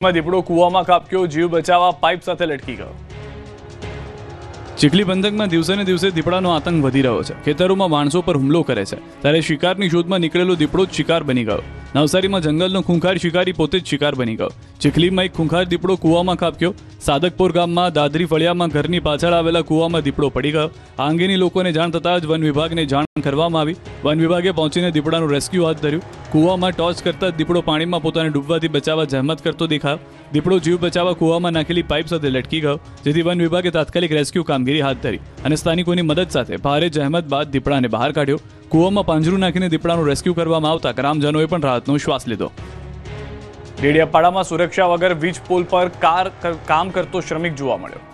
દીપડો કૂવામાં ખાબક્યો, જીવ બચાવવા પાઇપ સાથે લટકી ગયો। ચીખલી પંથકમાં દિવસે ને દિવસે દીપડાનો આતંક વધી રહ્યો છે। ખેતરોમાં માણસો પર હુમલો કરે છે ત્યારે શિકારની શોધમાં નીકળેલો દીપડો જ શિકાર બની ગયો। નવસારીમાં જંગલનો ખૂંખાર શિકારી પોતે જ શિકાર બની ગયો। ચીખલીમાં એક ખૂંખાર દીપડો કૂવામાં ખાબક્યો। સાદકપુર ગામમાં દાદરી ફળિયામાં ઘરની પાછળ આવેલા કૂવામાં દીપડો પડી ગયો। આ અંગેની લોકોને જાણ થતાં જ વન વિભાગને જાણ કરવામાં આવી। વન વિભાગે પહોંચીને દીપડાનું રેસ્ક્યુ હાથ ધર્યું। કૂવામાં ટોર્ચ કરતા દીપડો પાણીમાં પોતાને ડૂબવાથી બચાવવા જહેમત કરતો દેખાયો। દીપડો જીવ બચાવવા કૂવામાં નાખેલી પાઇપ સાથે લટકી ગયો, જેથી વન વિભાગે તાત્કાલિક રેસ્ક્યુ કામગીરી હાથ ધરી અને સ્થાનિકોની મદદ સાથે ભારે જહેમત બાદ દીપડાને બહાર કાઢ્યો। કૂવામાં પાંજરું નાખીને દીપડાનું રેસ્ક્યુ કરવામાં આવતા ગ્રામજનોએ પણ રાહતનો શ્વાસ લીધો। ડેડિયાપાડામાં સુરક્ષા વગર વીજ પોલ પર કામ કરતો શ્રમિક જોવા મળ્યો।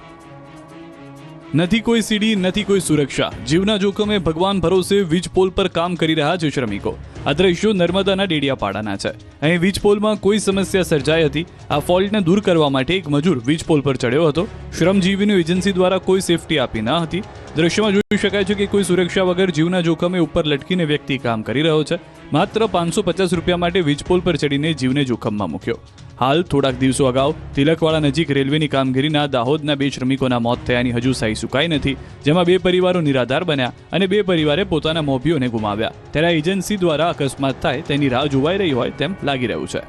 નથી કોઈ સીડી, નથી કોઈ સુરક્ષા, જીવના જોખમે ભગવાન ભરોસે વીજ પોલ પર કામ કરી રહ્યા છે શ્રમિકો। આ દ્રશ્યો નર્મદાના ડેડિયાપાડાના છે। અહીં વીજ પોલમાં કોઈ સમસ્યા સર્જાઈ હતી। આ ફોલ્ટને દૂર કરવા માટે એક મજૂર વીજ પોલ પર ચડ્યો હતો। શ્રમજીવીની એજન્સી દ્વારા કોઈ સેફટી આપી ન હતી। દ્રશ્યમાં જોઈ શકાય છે કે કોઈ સુરક્ષા વગર જીવના જોખમે ઉપર લટકીને વ્યક્તિ કામ કરી રહ્યો છે। માત્ર 550 રૂપિયા માટે વીજ પોલ પર ચડીને જીવને જોખમમાં મૂક્યો। હાલ થોડાક દિવસો અગાઉ તિલકવાડા નજીક રેલવેની કામગીરીના દાહોદના 2 શ્રમિકોના મોત થયાની હજુ સાઈ સુકાઈ નથી, જેમાં 2 પરિવારો નિરાધાર બન્યા અને 2 પરિવારે પોતાના મોભીઓને ગુમાવ્યા। ત્યારે એજન્સી દ્વારા અકસ્માત થાય તેની રાહ જોવાઈ રહી હોય તેમ લાગી રહ્યું છે।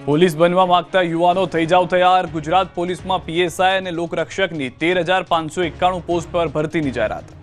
પોલીસ બનવા માંગતા યુવાનો થઈ જાવ તૈયાર। ગુજરાત પોલીસમાં પીએસઆઈ અને લોકરક્ષકની 13,591 પોસ્ટ પર ભરતીની જાહેરાત।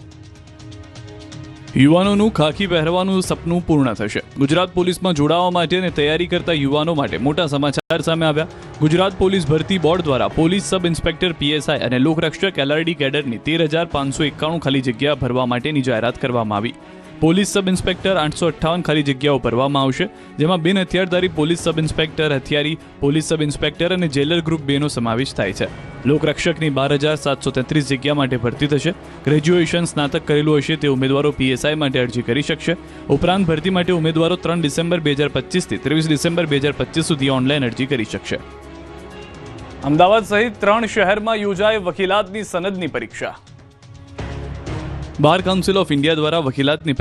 યુવાનોનું ખાખી પહેરવાનું સપનું પૂર્ણ થશે। ગુજરાત પોલીસમાં જોડાવા માટે અને તૈયારી કરતા યુવાનો માટે મોટા સમાચાર સામે આવ્યા। ગુજરાત પોલીસ ભરતી બોર્ડ દ્વારા પોલીસ સબ ઇન્સ્પેક્ટર પીએસઆઈ અને લોકરક્ષક એલઆરડી કેડરની 13,591 ખાલી જગ્યા ભરવા માટેની જાહેરાત કરવામાં આવી। પોલીસ સબ ઇન્સ્પેક્ટર 858 ખાલી જગ્યાઓ ભરવામાં આવશે, જેમાં બિન હથિયારધારી પોલીસ સબ ઇન્સ્પેક્ટર, હથિયારી પોલીસ સબ ઇન્સ્પેક્ટર અને જેલર ગ્રુપ 2 નો સમાવેશ થાય છે। લોકરક્ષકની 12,733 જગ્યા માટે ભરતી થશે। ગ્રેજ્યુએશન સ્નાતક કરેલું હશે તે ઉમેદવારો પીએસઆઈ માટે અરજી કરી શકશે। ઉપરાંત ભરતી માટે ઉમેદવારો 3 ડિસેમ્બર 2025 થી 23 ડિસેમ્બર 2025 સુધી ઓનલાઈન અરજી કરી શકશે। અમદાવાદ સહિત 3 શહેરમાં યોજાય વકીલાતની સનદની પરીક્ષા। બાર કાઉન્સિલ ઓફ ઇન્ડિયા દ્વારા વકીલાતની